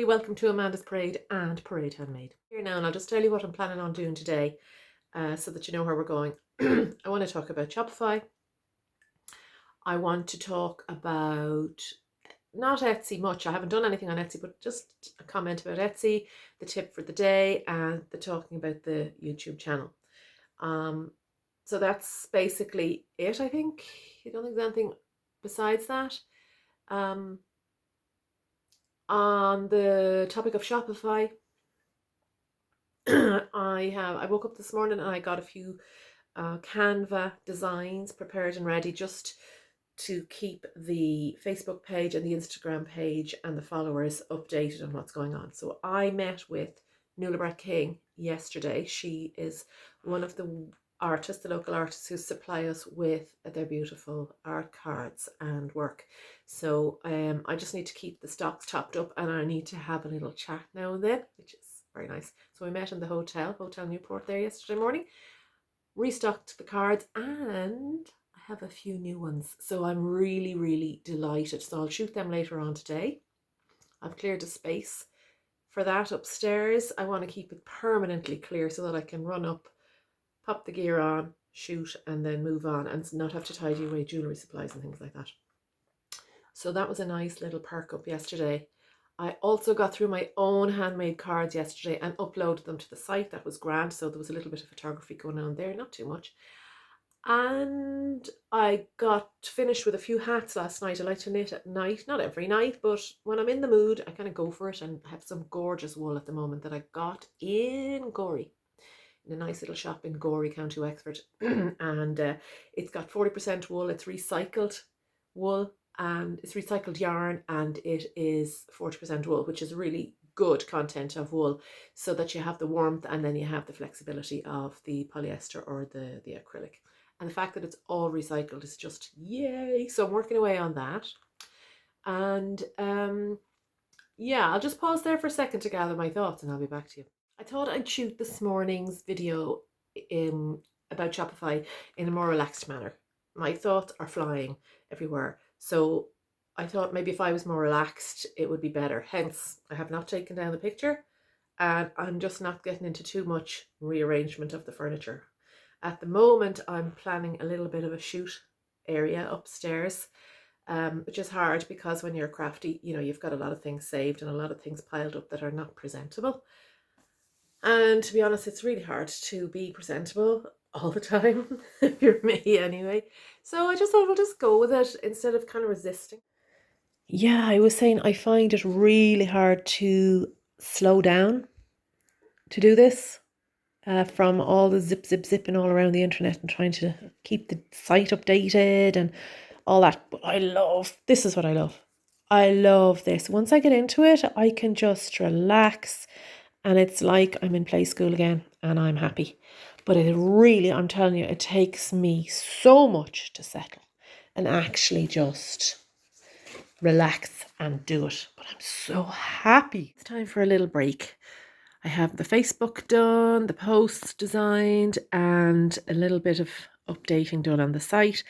everybody, welcome to Amanda's Parade and Parade Handmade. Here now, and I'll just tell you what I'm planning on doing today so that you know where we're going. I want to talk about Shopify. I want to talk about, not Etsy much, I haven't done anything on Etsy, but just a comment about Etsy, the tip for the day, and the talking about the YouTube channel. So that's basically it, I think. I don't think there's anything besides that. On the topic of Shopify, I woke up this morning and I got a few Canva designs prepared and ready just to keep the Facebook page and the Instagram page and the followers updated on what's going on. So I met with Nuala King yesterday. She is one of the artists, the local artists who supply us with their beautiful art cards and work. So I just need to keep the stocks topped up, and I need to have a little chat now and then, which is very nice. So we met in the Hotel Newport there yesterday morning, restocked the cards, and I have a few new ones. So I'm really, really delighted. So I'll shoot them later on today. I've cleared a space for that upstairs. I want to keep it permanently clear so that I can run up, pop the gear on, shoot, and then move on and not have to tidy away jewellery supplies and things like that. So that was a nice little perk up yesterday. I also got through my own handmade cards yesterday and uploaded them to the site. That was grand. So there was a little bit of photography going on there, not too much. And I got finished with a few hats last night. I like to knit at night, not every night, but when I'm in the mood, I kind of go for it. And I have some gorgeous wool at the moment that I got in Gorey, in a nice little shop in Gorey, County Wexford. And it's got 40% wool. It's recycled wool, and it's recycled yarn, and it is 40% wool, which is really good content of wool, so that you have the warmth and then you have the flexibility of the polyester or the acrylic. And the fact that it's all recycled is just yay. So I'm working away on that. And yeah, I'll just pause there for a second to gather my thoughts and I'll be back to you. I thought I'd shoot this morning's video about Shopify in a more relaxed manner. My thoughts are flying everywhere. So I thought maybe if I was more relaxed, it would be better. Hence, I have not taken down the picture, and I'm just not getting into too much rearrangement of the furniture. At the moment, I'm planning a little bit of a shoot area upstairs, which is hard because when you're crafty, you know, you've got a lot of things saved and a lot of things piled up that are not presentable. And to be honest, it's really hard to be presentable all the time, if you're me anyway. So I just thought we'll just go with it instead of kind of resisting. Yeah, I was saying I find it really hard to slow down to do this. From all the zipping all around the internet and trying to keep the site updated and all that. But this is what I love. I love this. Once I get into it, I can just relax, and it's like I'm in play school again and I'm happy. But it really, I'm telling you, it takes me so much to settle and actually just relax and do it. But I'm so happy. It's time for a little break. I have the Facebook done, the posts designed, and a little bit of updating done on the site.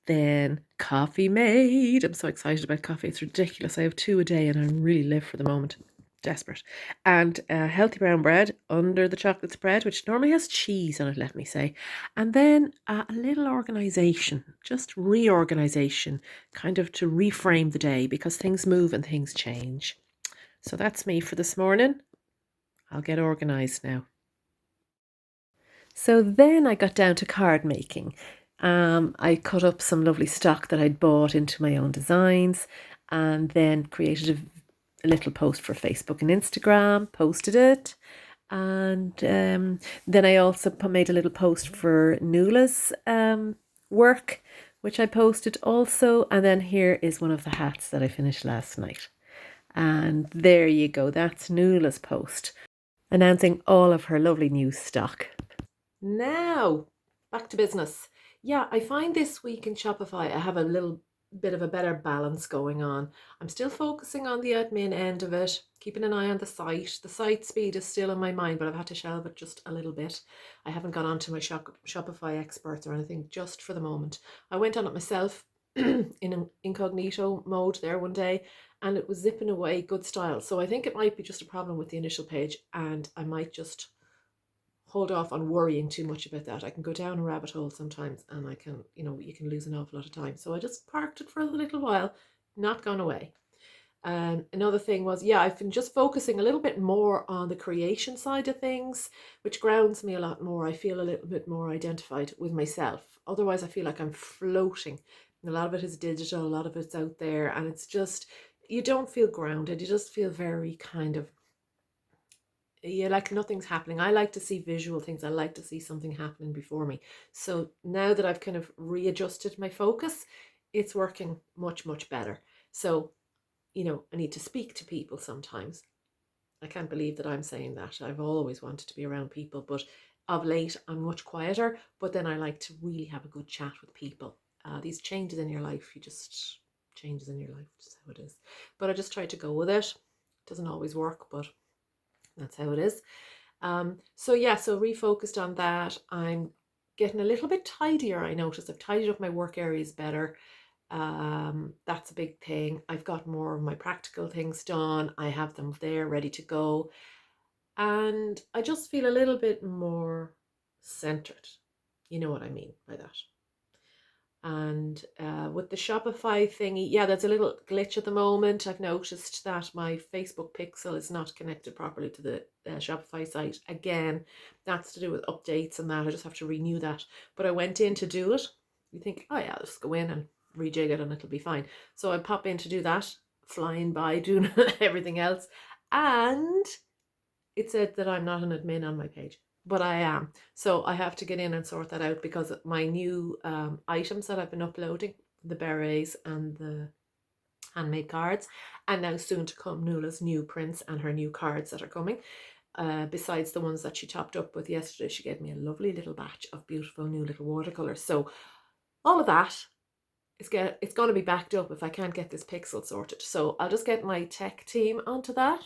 Then coffee made. I'm so excited about coffee. It's ridiculous. I have 2 a day and I really live for the moment. Desperate. And healthy brown bread under the chocolate spread, which normally has cheese on it, let me say. And then a little organisation, just reorganisation, kind of to reframe the day because things move and things change. So that's me for this morning. I'll get organised now. So then I got down to card making. I cut up some lovely stock that I'd bought into my own designs, and then created a little post for Facebook and Instagram, posted it. And then I also made a little post for Nuala's work, which I posted also. And then here is one of the hats that I finished last night. And there you go. That's Nuala's post, announcing all of her lovely new stock. Now, back to business. Yeah, I find this week in Shopify, I have a little bit of a better balance going on. I'm still focusing on the admin end of it, keeping an eye on the site. The site speed is still in my mind, but I've had to shelve it just a little bit. I haven't gone on to my Shopify experts or anything just for the moment. I went on it myself in incognito mode there one day, and it was zipping away good style. So I think it might be just a problem with the initial page, and I might just hold off on worrying too much about that. I can go down a rabbit hole sometimes, and I can, you can lose an awful lot of time. So I just parked it for a little while, not gone away. Another thing was, yeah, I've been just focusing a little bit more on the creation side of things, which grounds me a lot more. I feel a little bit more identified with myself. Otherwise, I feel like I'm floating. And a lot of it is digital, a lot of it's out there, and it's just, you don't feel grounded. You just feel very kind of, yeah, like nothing's happening. I like to see visual things. I like to see something happening before me. So now that I've kind of readjusted my focus, it's working much, much better. So I need to speak to people sometimes. I can't believe that I'm saying that. I've always wanted to be around people, but of late I'm much quieter. But then I like to really have a good chat with people. These changes in your life, changes in your life, just how it is. But I just try to go with it. It doesn't always work, but that's how it is. So refocused on that. I'm getting a little bit tidier. I noticed I've tidied up my work areas better. That's a big thing. I've got more of my practical things done. I have them there ready to go. And I just feel a little bit more centered. You know what I mean by that. And with the Shopify thingy, yeah, there's a little glitch at the moment. I've noticed that my Facebook pixel is not connected properly to the Shopify site. Again, that's to do with updates and that. I just have to renew that. But I went in to do it. You think, oh yeah, let's go in and rejig it and it'll be fine. So I pop in to do that, flying by, doing everything else. And it said that I'm not an admin on my page. But I am. So I have to get in and sort that out because my new items that I've been uploading, the berets and the handmade cards, and now soon to come Nuala's new prints and her new cards that are coming. Besides the ones that she topped up with yesterday, she gave me a lovely little batch of beautiful new little watercolors. So all of that, it's going to be backed up if I can't get this pixel sorted. So I'll just get my tech team onto that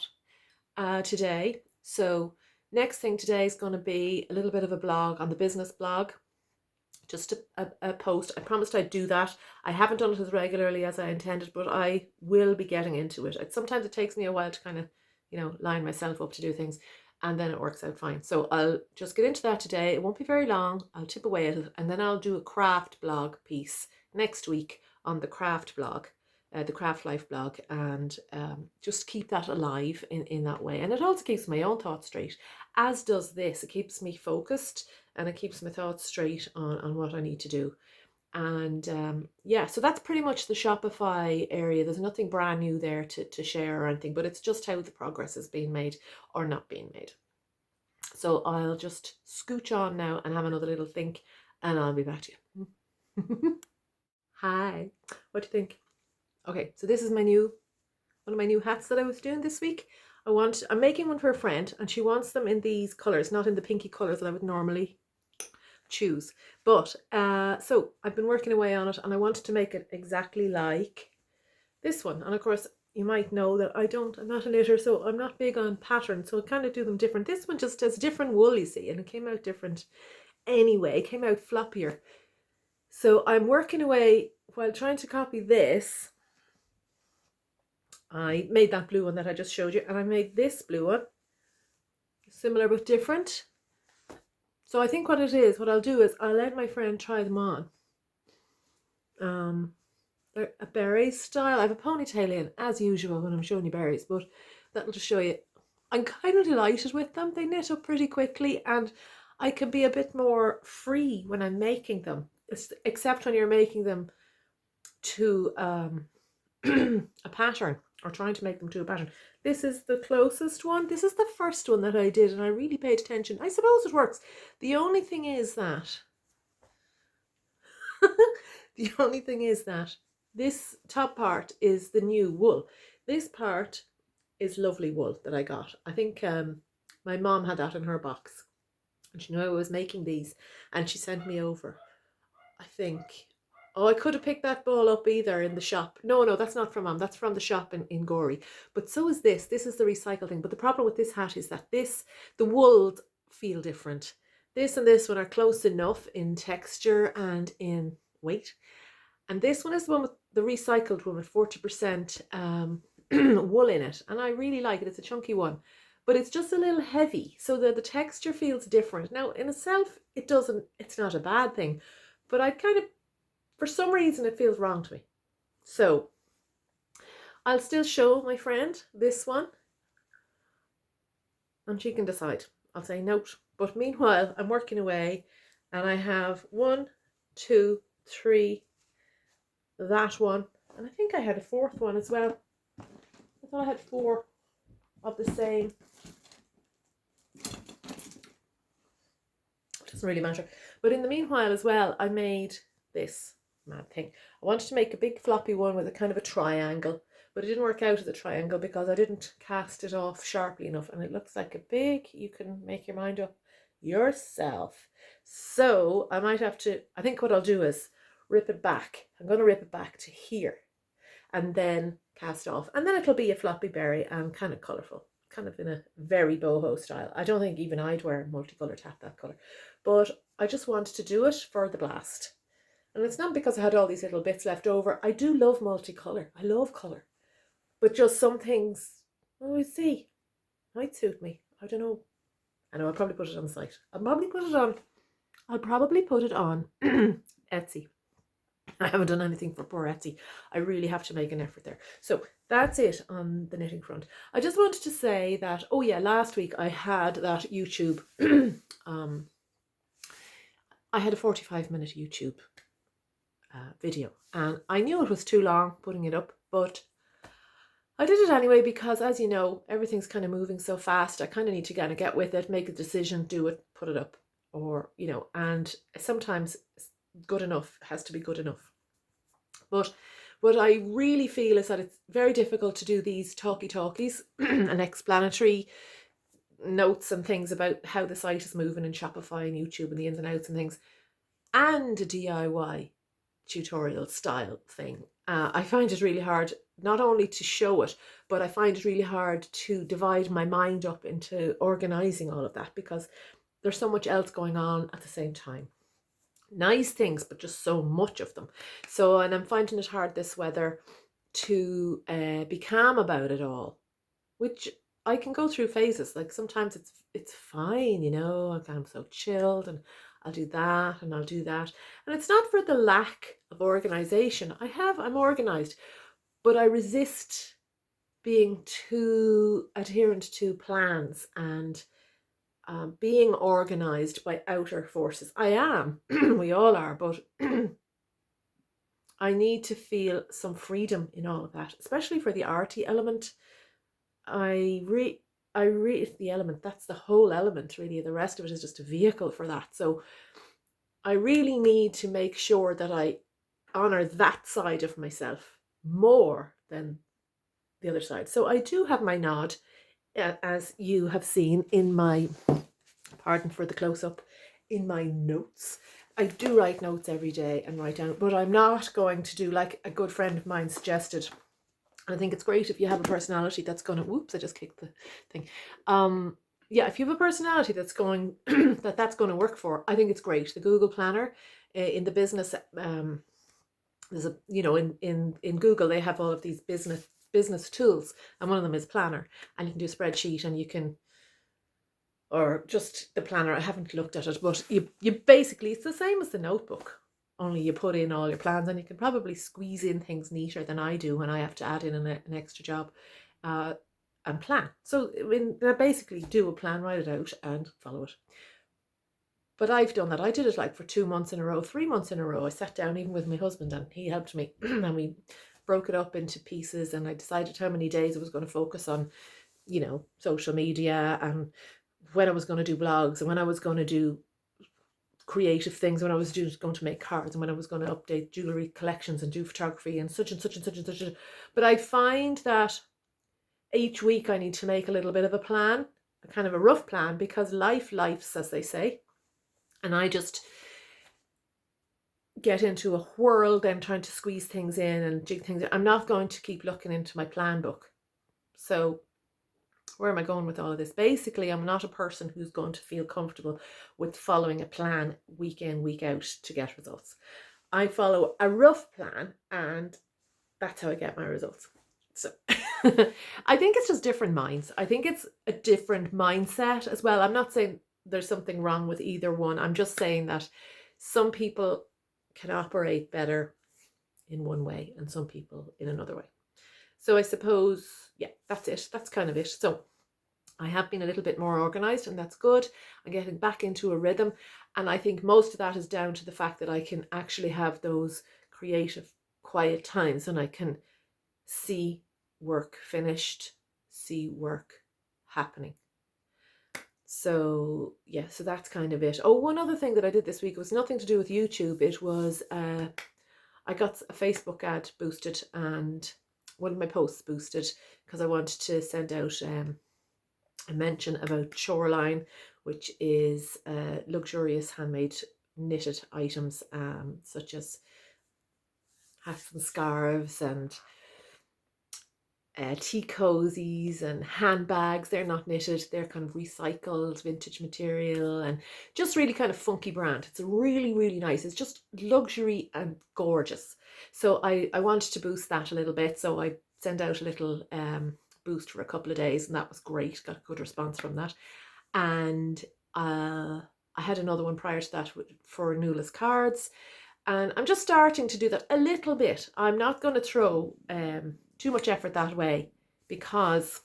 today. So next thing today is going to be a little bit of a blog on the business blog, just a post. I promised I'd do that. I haven't done it as regularly as I intended, but I will be getting into it. Sometimes it takes me a while to kind of, line myself up to do things, and then it works out fine. So I'll just get into that today. It won't be very long. I'll tip away at it, and then I'll do a craft blog piece next week on the craft blog. The Craft Life blog, and just keep that alive in that way. And it also keeps my own thoughts straight, as does this. It keeps me focused and it keeps my thoughts straight on what I need to do. And so that's pretty much the Shopify area. There's nothing brand new there to share or anything, but it's just how the progress is being made or not being made. So I'll just scooch on now and have another little think, and I'll be back to you. Hi, what do you think? Okay, so this is one of my new hats that I was doing this week. I'm making one for a friend, and she wants them in these colors, not in the pinky colors that I would normally choose. But so I've been working away on it, and I wanted to make it exactly like this one. And of course, you might know that I'm not a knitter, so I'm not big on patterns. So I kind of do them different. This one just has different wool, you see, and it came out different anyway. It came out floppier. So I'm working away while trying to copy this. I made that blue one that I just showed you, and I made this blue one, similar but different. So I think what I'll do is I'll let my friend try them on. They're a beret style. I have a ponytail in, as usual, when I'm showing you berries, but that'll just show you. I'm kind of delighted with them. They knit up pretty quickly, and I can be a bit more free when I'm making them, except when you're making them to a pattern, or trying to make them to a pattern. This is the closest one. This is the first one that I did, and I really paid attention. I suppose it works. The only thing is that this top part is the new wool. This part is lovely wool that I got. I think my mom had that in her box, and she knew I was making these, and she sent me over, I think. Oh, I could have picked that ball up either in the shop. No, that's not from Mom. That's from the shop in Gorey. But so is this. This is the recycle thing. But the problem with this hat is that the wools feel different. This and this one are close enough in texture and in weight. And this one is the one with the recycled one with 40% wool in it. And I really like it. It's a chunky one, but it's just a little heavy. So that the texture feels different. Now, in itself, it's not a bad thing, but I kind of, for some reason, it feels wrong to me. So I'll still show my friend this one and she can decide. I'll say note. But meanwhile, I'm working away and I have 1, 2, 3, that one. And I think I had a fourth one as well. I thought I had 4 of the same. It doesn't really matter. But in the meanwhile as well, I made this mad thing. I wanted to make a big floppy one with a kind of a triangle, but it didn't work out as a triangle because I didn't cast it off sharply enough, and it looks like a big, you can make your mind up yourself. So I might have to, I think what I'll do is rip it back. I'm going to rip it back to here and then cast off, and then it'll be a floppy berry and kind of colourful, kind of in a very boho style. I don't think even I'd wear multicoloured hat that colour, but I just wanted to do it for the blast. And it's not because I had all these little bits left over. I do love multicolour. I love colour. But just some things, well, we'll see, might suit me. I don't know. I know I'll probably put it on the site. I'll probably put it on Etsy. I haven't done anything for poor Etsy. I really have to make an effort there. So that's it on the knitting front. I just wanted to say that, oh yeah, last week I had that YouTube, I had a 45-minute YouTube video, and I knew it was too long putting it up, but I did it anyway because, as you know, everything's kind of moving so fast. I kind of need to kind of get with it, make a decision, do it, put it up, or, you know, and sometimes good enough has to be good enough. But what I really feel is that it's very difficult to do these talkies and explanatory notes and things about how the site is moving in Shopify and YouTube and the ins and outs and things, and a DIY tutorial style thing. I find it really hard not only to show it, but I find it really hard to divide my mind up into organizing all of that because there's so much else going on at the same time. Nice things, but just so much of them. So, and I'm finding it hard this weather to be calm about it all, which I can go through phases. Like sometimes it's fine, you know, I'm so chilled and I'll do that and I'll do that. And it's not for the lack of organization. I'm organized, but I resist being too adherent to plans and being organized by outer forces. I am, we all are, but I need to feel some freedom in all of that, especially for the arty element. I read the element, that's the whole element really. The rest of it is just a vehicle for that. So I really need to make sure that I honor that side of myself more than the other side. So I do have my nod, as you have seen in my, pardon for the close-up, in my notes. I do write notes every day and write down, but I'm not going to do like a good friend of mine suggested. And I think it's great if you have a personality that's going to, whoops, I just kicked the thing. Yeah, if you have a personality that's going, that's going to work for, I think it's great. The Google Planner in the business, there's a, you know, in Google, they have all of these business tools, and one of them is Planner, and you can do a spreadsheet, and you can, or just the planner. I haven't looked at it, but you basically, it's the same as the notebook, only you put in all your plans, and you can probably squeeze in things neater than I do when I have to add in an extra job and plan. So I mean, basically do a plan, write it out and follow it. But I've done that. I did it like for 2 months in a row, 3 months in a row. I sat down even with my husband and he helped me and we broke it up into pieces, and I decided how many days I was going to focus on, you know, social media, and when I was going to do blogs, and when I was going to do creative things, when I was going to make cards, and when I was going to update jewelry collections and do photography and such and such and such and such. But I find that each week I need to make a little bit of a plan, a kind of a rough plan, because life's, as they say. And I just get into a whirl then trying to squeeze things in and jig things in. I'm not going to keep looking into my plan book. So where am I going with all of this? Basically, I'm not a person who's going to feel comfortable with following a plan week in, week out to get results. I follow a rough plan, and that's how I get my results. So I think it's just different minds. I think it's a different mindset as well. I'm not saying there's something wrong with either one. I'm just saying that some people can operate better in one way and some people in another way. So I suppose, yeah, that's it. That's kind of it. So I have been a little bit more organized, and that's good. I'm getting back into a rhythm. And I think most of that is down to the fact that I can actually have those creative, quiet times, and I can see work finished, see work happening. So yeah, so that's kind of it. Oh, one other thing that I did this week was nothing to do with YouTube. It was I got a Facebook ad boosted and one of my posts boosted because I wanted to send out a mention about Shoreline, which is luxurious handmade knitted items, such as hats and scarves and tea cozies and handbags. They're not knitted, they're kind of recycled vintage material and just really kind of funky brand. It's really, really nice. It's just luxury and gorgeous. So I wanted to boost that a little bit. So I sent out a little boost for a couple of days, and that was great. Got a good response from that. And I had another one prior to that for Nula's cards. And I'm just starting to do that a little bit. I'm not going to throw too much effort that way, because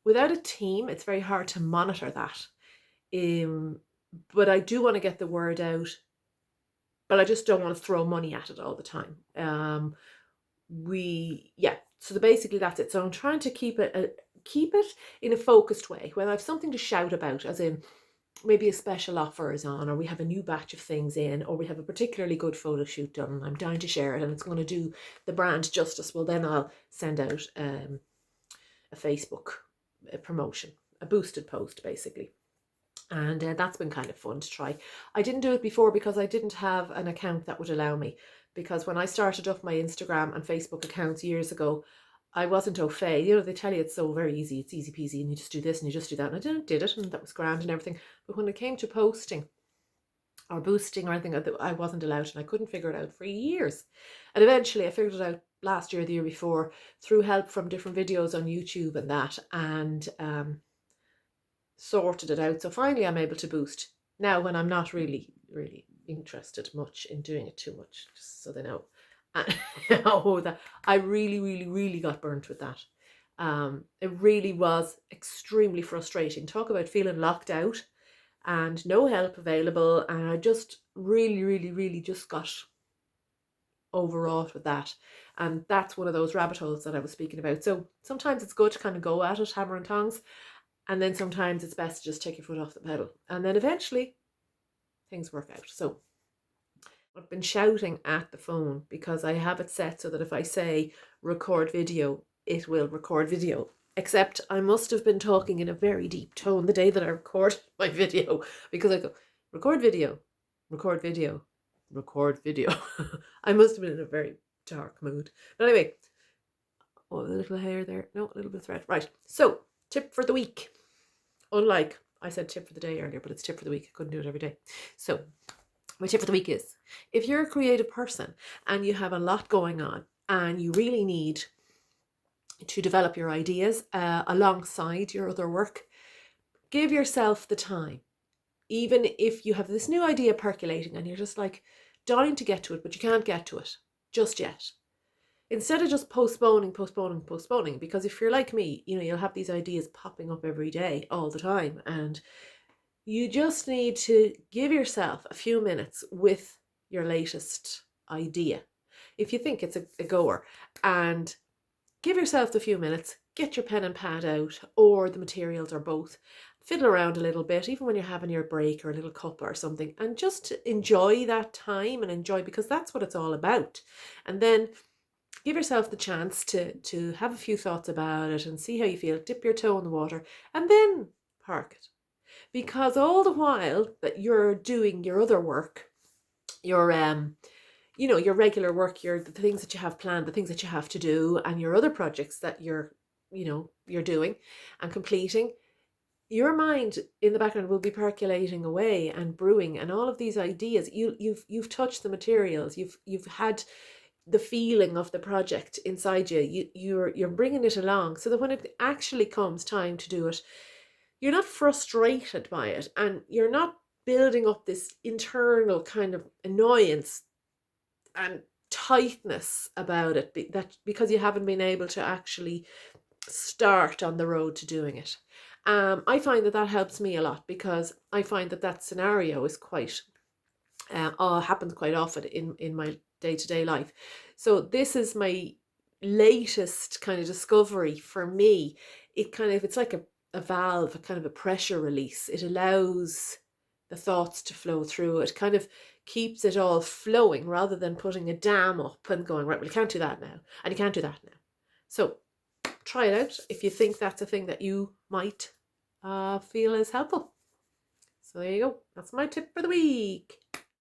without a team, it's very hard to monitor that. But I do want to get the word out, but I just don't want to throw money at it all the time. So basically that's it. So I'm trying to keep it in a focused way. When I have something to shout about, as in maybe a special offer is on, or we have a new batch of things in, or we have a particularly good photo shoot done, and I'm down to share it and it's going to do the brand justice, well then I'll send out a Facebook promotion, a boosted post basically. And that's been kind of fun to try. I didn't do it before because I didn't have an account that would allow me, because when I started up my Instagram and Facebook accounts years ago, I wasn't au fait. You know, they tell you it's so very easy, it's easy peasy, and you just do this and you just do that. And I did it, and that was grand and everything. But when it came to posting or boosting or anything, I wasn't allowed, and I couldn't figure it out for years. And eventually I figured it out last year, the year before, through help from different videos on YouTube and that, and sorted it out. So finally I'm able to boost now when I'm not really, really interested much in doing it too much, just so they know. Oh, that I really, really, really got burnt with that. It really was extremely frustrating. Talk about feeling locked out and no help available. And I just really, really, really just got overwrought with that. And that's one of those rabbit holes that I was speaking about. So sometimes it's good to kind of go at it, hammer and tongs. And then sometimes it's best to just take your foot off the pedal. And then eventually things work out. So I've been shouting at the phone because I have it set so that if I say record video, it will record video. Except I must have been talking in a very deep tone the day that I recorded my video, because I go, record video, record video, record video. I must have been in a very dark mood. But anyway, oh, a little hair there. No, a little bit of thread. Right. So, tip for the week. Unlike, I said tip for the day earlier, but it's tip for the week. I couldn't do it every day. So, my tip for the week is, if you're a creative person and you have a lot going on and you really need to develop your ideas alongside your other work, give yourself the time. Even if you have this new idea percolating and you're just like dying to get to it, but you can't get to it just yet. Instead of just postponing, because if you're like me, you know, you'll have these ideas popping up every day, all the time, and you just need to give yourself a few minutes with your latest idea. If you think it's a goer, and give yourself the few minutes, get your pen and pad out, or the materials, or both. Fiddle around a little bit, even when you're having your break or a little cup or something, and just enjoy that time and enjoy, because that's what it's all about. And then give yourself the chance to have a few thoughts about it and see how you feel, dip your toe in the water, and then park it. Because all the while that you're doing your other work, your your regular work, the things that you have planned, the things that you have to do, and your other projects that you're doing and completing, your mind in the background will be percolating away and brewing, and all of these ideas. You've touched the materials. You've had the feeling of the project inside you. You're bringing it along, so that when it actually comes time to do it, you're not frustrated by it, and you're not building up this internal kind of annoyance and tightness about it, that because you haven't been able to actually start on the road to doing it. I find that that helps me a lot, because I find that that scenario is quite happens quite often in my day-to-day life. So this is my latest kind of discovery for me. It's like a valve, a kind of a pressure release. It allows the thoughts to flow through. It kind of keeps it all flowing, rather than putting a dam up and going, right, well, you can't do that now, and you can't do that now. So try it out if you think that's a thing that you might feel is helpful. So there you go. That's my tip for the week.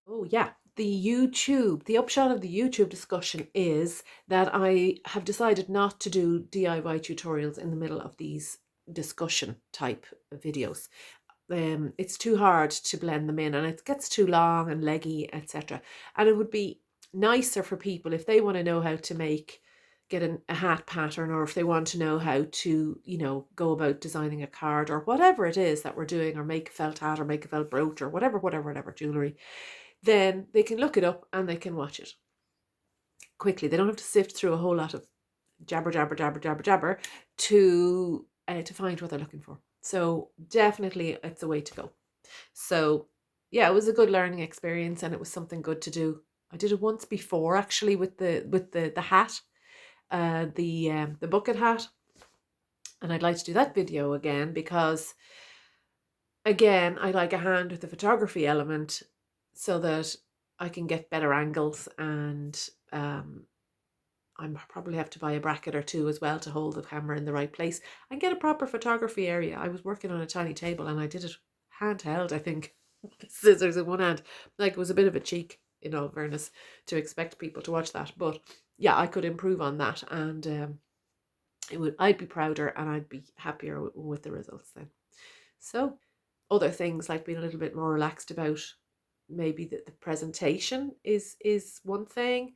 Oh yeah, the upshot of the YouTube discussion is that I have decided not to do DIY tutorials in the middle of these discussion type videos. It's too hard to blend them in, and it gets too long and leggy, etc. And it would be nicer for people if they want to know how to get a hat pattern, or if they want to know how to, go about designing a card, or whatever it is that we're doing, or make a felt hat, or make a felt brooch, or whatever jewelry, then they can look it up and they can watch it quickly. They don't have to sift through a whole lot of jabber to find what they're looking for. So definitely it's a way to go. So yeah, it was a good learning experience, and it was something good to do. I did it once before, actually, with the hat, the bucket hat, and I'd like to do that video again, because again, I like a hand with the photography element, so that I can get better angles, and I probably have to buy a bracket or two as well to hold the camera in the right place and get a proper photography area. I was working on a tiny table, and I did it handheld, I think, scissors in one hand. Like, it was a bit of a cheek, in all fairness, to expect people to watch that. But yeah, I could improve on that, and I'd be prouder, and I'd be happier with the results then. So other things, like being a little bit more relaxed about maybe the presentation is one thing.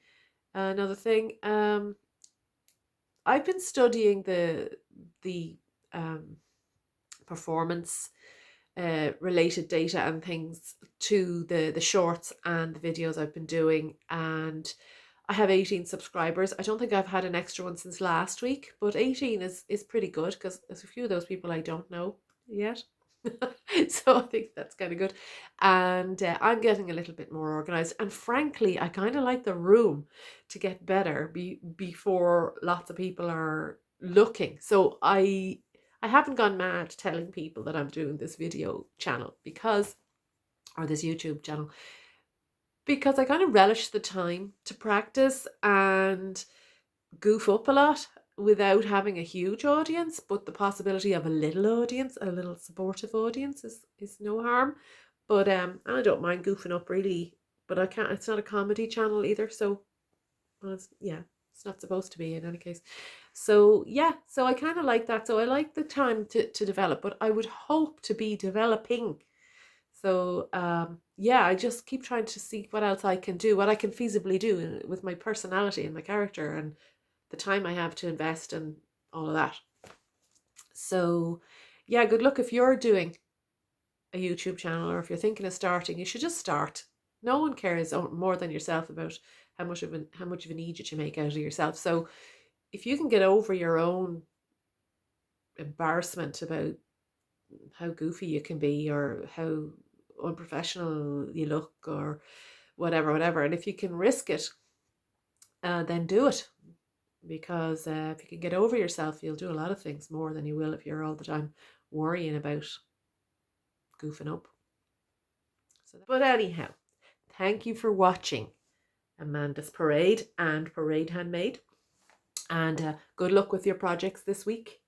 Another thing, I've been studying the performance related data and things to the shorts and the videos I've been doing, and I have 18 subscribers. I don't think I've had an extra one since last week, but 18 is pretty good, because there's a few of those people I don't know yet. So I think that's kind of good, and I'm getting a little bit more organized, and frankly I kind of like the room to get better before lots of people are looking. So I haven't gone mad telling people that I'm doing this video channel, or this YouTube channel, because I kind of relish the time to practice and goof up a lot without having a huge audience. But the possibility of a little audience, a little supportive audience, is no harm. But I don't mind goofing up, really, but I can't. It's not a comedy channel either, so it's not supposed to be, in any case. So yeah, so I kind of like that. So I like the time to develop, but I would hope to be developing. So yeah, I just keep trying to see what else I can do, what I can feasibly do with my personality and my character, and the time I have to invest, and all of that. So yeah, good luck if you're doing a YouTube channel, or if you're thinking of starting. You should just start. No one cares more than yourself about how much of an idiot you make out of yourself. So if you can get over your own embarrassment about how goofy you can be, or how unprofessional you look, or whatever, and if you can risk it, then do it. Because if you can get over yourself, you'll do a lot of things more than you will if you're all the time worrying about goofing up. But anyhow, thank you for watching Amanda's Parade and Parade Handmade, and good luck with your projects this week.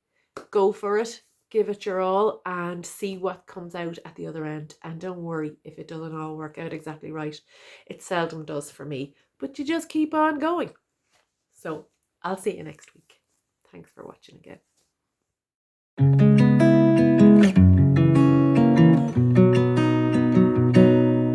Go for it, give it your all, and see what comes out at the other end. And don't worry if it doesn't all work out exactly right. It seldom does for me, but you just keep on going. So I'll see you next week. Thanks for watching again.